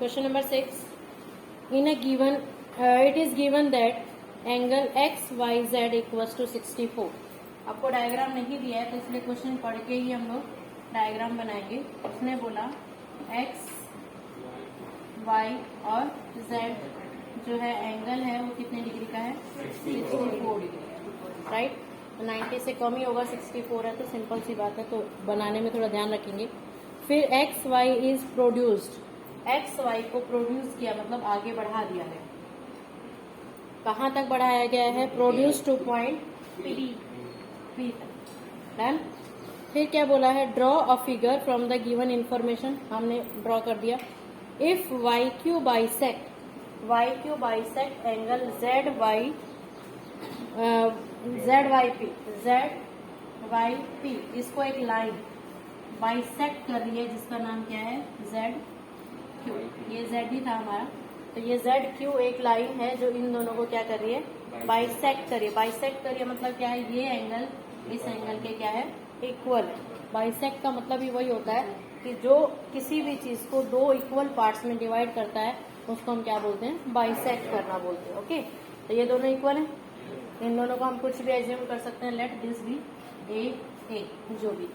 Question number 6, in a given it is given that angle X Y Z equals to 64। आपको diagram नहीं दिया है तो इसलिए क्वेश्चन पढ़ के ही हम लोग डायग्राम बनाएंगे। उसने बोला एक्स वाई और जेड जो है एंगल है वो कितने डिग्री का है, 64 डिग्री, राइट। 90 से कम ही होगा, 64 है तो सिंपल सी बात है, तो बनाने में थोड़ा ध्यान रखेंगे। फिर X Y is produced, X Y को प्रोड्यूस किया मतलब आगे बढ़ा दिया है। कहाँ तक बढ़ाया गया है, प्रोड्यूस टू पॉइंट पी तक, डन। फिर क्या बोला है, draw a figure from the given information, हमने ड्रॉ कर दिया। If Y Q bisect angle Z Y P, इसको एक लाइन बाइसेक्ट कर रही है जिसका नाम क्या है, जेड क्यू। ये जेड ही था हमारा, तो ये जेड क्यू एक लाइन है जो इन दोनों को क्या कर रही है, बाइसेक्ट कर रही है। बाइसेक्ट कर रही है मतलब क्या है, ये एंगल इस एंगल के क्या है, इक्वल है। बाइसेक्ट का मतलब ही वही होता है कि जो किसी भी चीज को दो इक्वल पार्ट्स में डिवाइड करता है उसको हम क्या बोलते हैं, बाइसेक्ट करना बोलते हैं। ओके, तो ये दोनों इक्वल है, इन दोनों को हम कुछ भी एज्यूम कर सकते हैं, लेट दिस बी ए जो भी।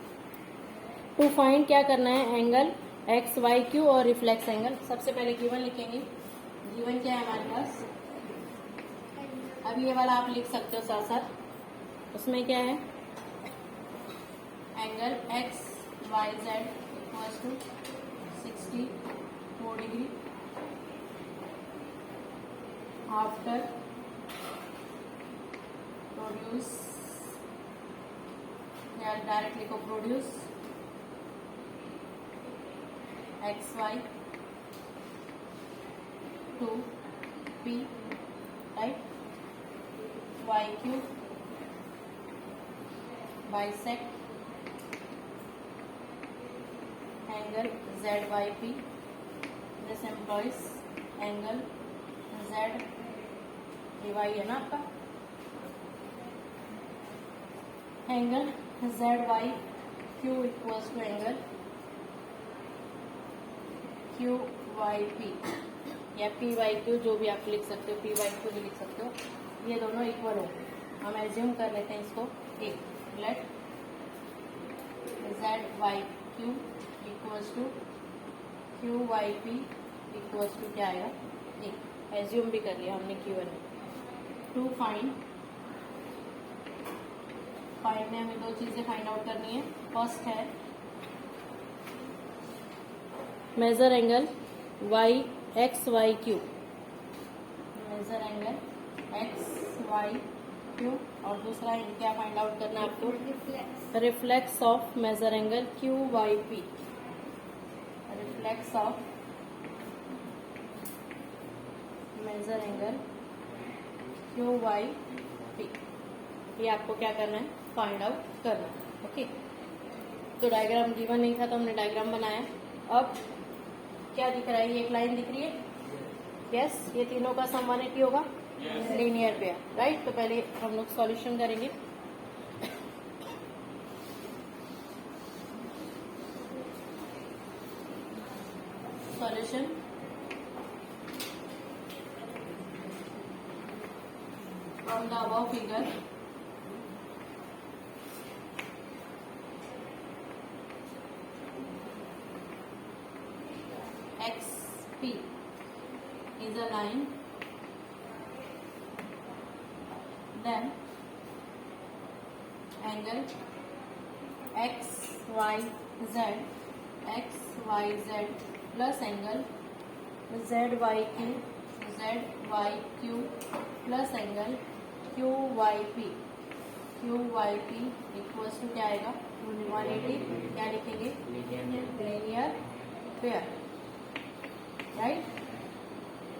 टू फाइंड क्या करना है, एंगल एक्स वाई क्यू और रिफ्लेक्स एंगल। सबसे पहले गिवन लिखेंगे, गिवन क्या है हमारे पास, अब ये वाला आप लिख सकते हो साथ साथ। उसमें क्या है, angle X Y Z equals to 64 degree after produce, या डायरेक्टली को produce X Y to P, right, Y Q bisect angle Z Y P, this implies angle Z Y है ना आपका, angle Z Y Q equals to angle Q Y P या P Y Q, जो भी आप लिख सकते हो, पी वाई क्यू भी लिख सकते हो। ये दोनों इक्वल हो, हम एज्यूम कर लेते हैं इसको एक, let Z Y Q equals to Q Y P equals to क्या आएगा, एक, एज्यूम भी कर लिया हमने Q1 में। टू फाइंड में हमें दो चीजें फाइंड आउट करनी है। फर्स्ट है major angle Y X Y Q, major angle X Y Q, और दूसरा क्या फाइंड आउट करना है आपको, reflex of major angle Q Y P, reflex of major angle Q Y P, ये आपको क्या करना है, फाइंड आउट करना है। ओके, तो डायग्राम गिवन नहीं था तो हमने डायग्राम बनाया। अब क्या दिख रहा है, ये एक लाइन दिख रही है, यस, ये तीनों का सम 180 होगा, लीनियर पेयर, राइट। तो पहले हम लोग सॉल्यूशन करेंगे। Solution from the above figure, XP is a line, then angle XYZ plus angle ZYQ plus angle QYP equals to क्या आएगा, 180, क्या लिखेंगे, लीनियर पेयर, राइट।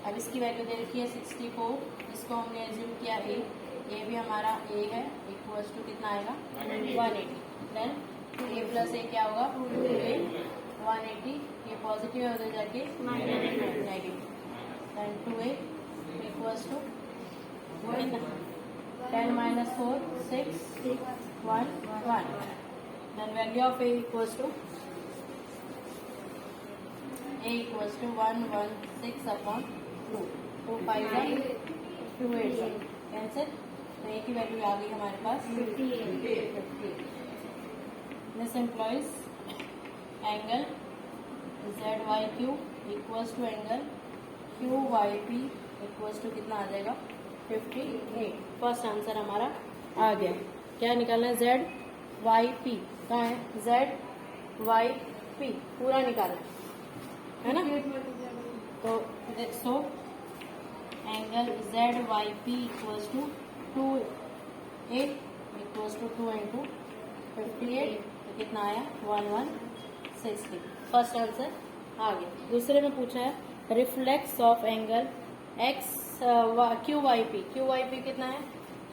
अब इसकी वैल्यू दे रखी है 64, इसको हमने एज्यूम किया ए भी हमारा ए है, इक्वल्स टू कितना आएगा, 180, देन ए प्लस ए क्या होगा, 2a 180, ये पॉजिटिव है उधर जाके negative, then 2a equals to 10 minus 4 6 1 1, then value of a equals to A equals to 116/2, 2 5 2 8 cancel, तो ए की वैल्यू आ गई हमारे पास 58। This implies angle ZYQ equals to angle QYP equals to कितना आ जाएगा 58। फर्स्ट आंसर हमारा आ गया। क्या निकालना है? ZYP कहाँ है? ZYP पूरा निकालना है ना। तो so angle ZYP equals to 2 equals to 2 into 58, तो कितना आया 1160। फर्स्ट आंसर आ गया। दूसरे में पूछा है रिफ्लेक्स ऑफ एंगल QYP कितना है?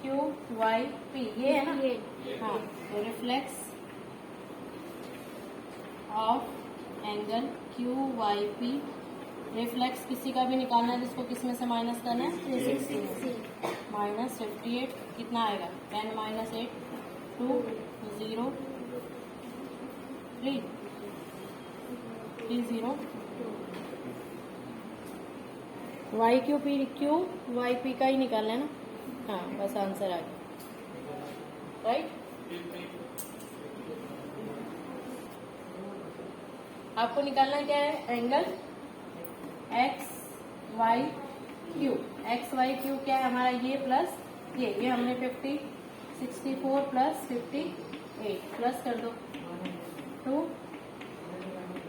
QYP ये है ना। हाँ, तो reflex of angle QYP, reflex किसी का भी निकालना है जिसको किस में से माइनस करना है? 360 में से माइनस 58 कितना आएगा? 10 - 8 2 0 3 0 QYP का ही निकालना है ना। हाँ, बस आंसर आ गया। राइट, आपको निकालना क्या है? एंगल XYQ क्या है हमारा? ये प्लस ये हमने 64 प्लस 58 प्लस कर दो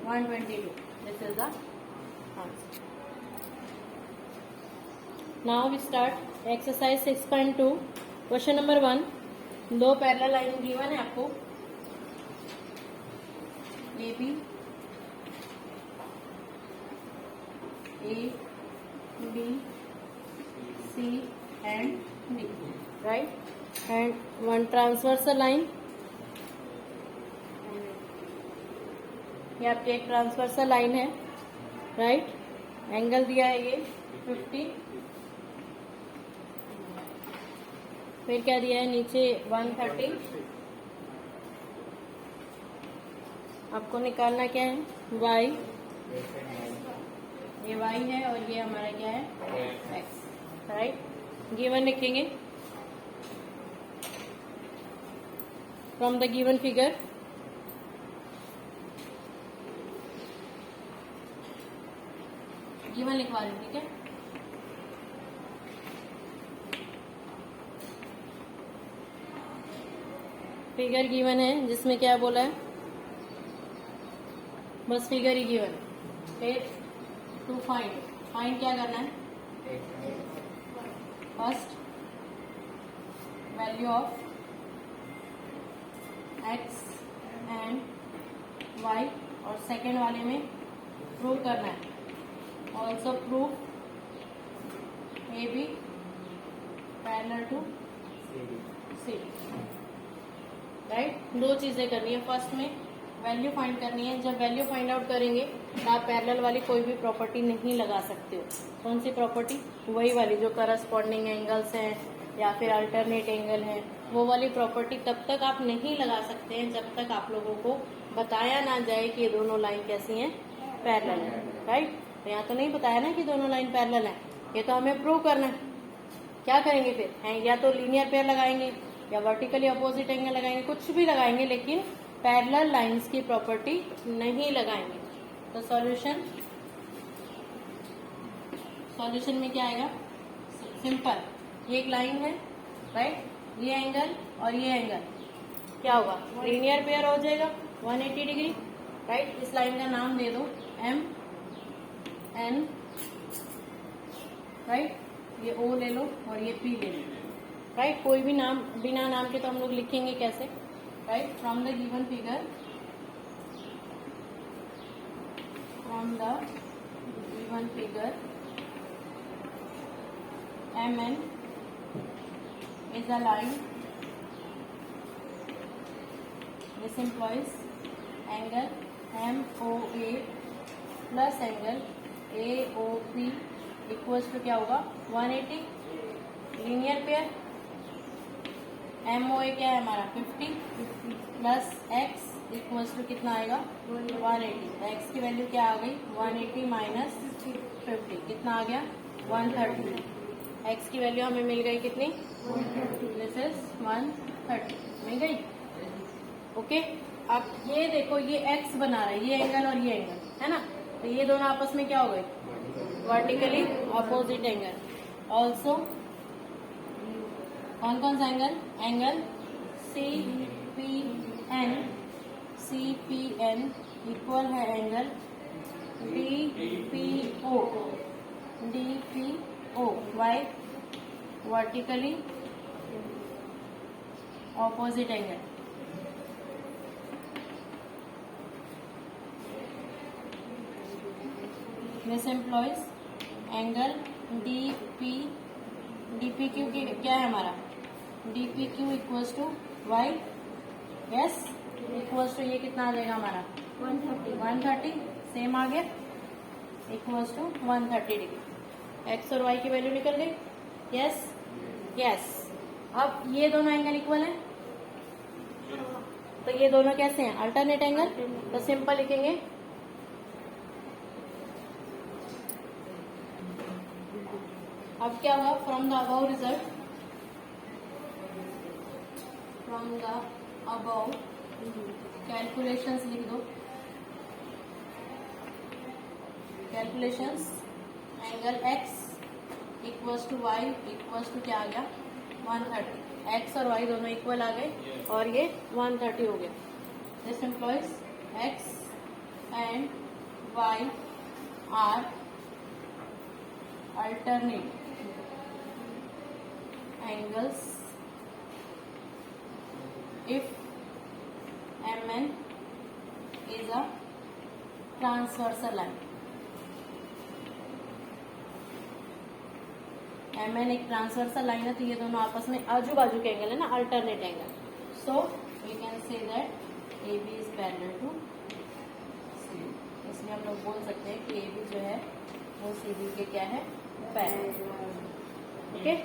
122। This is the answer. Now we start exercise 6.2 question number 1। दो पैरेलल लाइन गिवन है आपको, AB C and D, right? And one transversal line, ये आपकी एक ट्रांसवर्सल लाइन है, राइट? एंगल दिया है ये 50, फिर क्या दिया है नीचे 130। आपको निकालना क्या है? y, ये y है और ये हमारा क्या है? x, right? गिवन लिखेंगे from the given figure. Given लिखवा रही हूँ, ठीक है? फिगर गिवन है जिसमें क्या बोला है? बस फिगर ही गिवन है। फिर टू फाइंड क्या करना है? First value of x and y, और सेकेंड वाले में प्रूव करना है। Also prove AB parallel to CD, right? दो चीजें करनी है। फर्स्ट में वैल्यू फाइंड करनी है। जब वैल्यू फाइंड आउट करेंगे तो आप पैरेलल वाली कोई भी प्रॉपर्टी नहीं लगा सकते हो। कौन सी प्रॉपर्टी? वही वाली जो करस्पॉन्डिंग एंगल्स हैं या फिर अल्टरनेट एंगल है, वो वाली प्रॉपर्टी तब तक आप नहीं लगा सकते हैं जब तक आप लोगों को बताया ना जाए कि ये दोनों लाइन कैसी हैं? पैरेलल है, राइट? तो यहाँ तो नहीं बताया ना कि दोनों लाइन पैरेलल है, ये तो हमें प्रूव करना है। क्या करेंगे फिर? हैं या तो लीनियर पेयर लगाएंगे या वर्टिकली अपोजिट एंगल लगाएंगे, कुछ भी लगाएंगे, लेकिन पैरेलल लाइंस की प्रॉपर्टी नहीं लगाएंगे। तो सॉल्यूशन में क्या आएगा? सिंपल, एक लाइन है, राइट? ये एंगल और ये एंगल क्या होगा? लीनियर पेयर हो जाएगा 180 डिग्री, राइट? इस लाइन का नाम दे दो MN, राइट? ये O ले लो और ये P ले लो, राइट? कोई भी नाम बिना नाम के तो हम लोग लिखेंगे कैसे, right? From the given figure, MN is a line. This implies angle MOA plus angle AOP equals to क्या होगा? 180। लीनियर पेयर MOA क्या है हमारा? 50 प्लस x इक्वल्स टू कितना आएगा 180। एक्स की वैल्यू क्या आ गई 180 माइनस 50 कितना आ गया 130। एक्स की वैल्यू हमें मिल गई कितनी दिस इज 130 मिल गई। ओके अब ये देखो ये एक्स बना रहा है ये एंगल और ये एंगल है ना, तो ये दोनों आपस में क्या हो गए वर्टिकली अपोजिट एंगल। ऑल्सो कौन कौन सा angle angle C P N equal है angle D P O Y vertically opposite angle. This implies angle D P Q क्या है हमारा D P Q equals to Y yes equals to ये कितना आ जाएगा हमारा 130 सेम आ गया इक्वल्स टू 130 डिग्री। एक्स और वाई की वैल्यू निकल गई यस यस। अब ये दोनों एंगल इक्वल है तो ये दोनों कैसे हैं अल्टरनेट एंगल, तो सिंपल लिखेंगे अब क्या हुआ from the above result from the above calculations लिख दो calculations angle X equals to Y equals to क्या आ गया 130। एक्स और वाई दोनों इक्वल आ गए और ये 130 हो गए। This implies X and Y are alternate angles if MN is a transversal line। MN एक ट्रांसवर्सल लाइन है तो ये दोनों आपस में आजू बाजू के एंगल है ना alternate angle. So we can say that AB is parallel to CD। इसलिए हम लोग बोल सकते हैं कि AB जो है वो CD के क्या है पैरेलल। ओके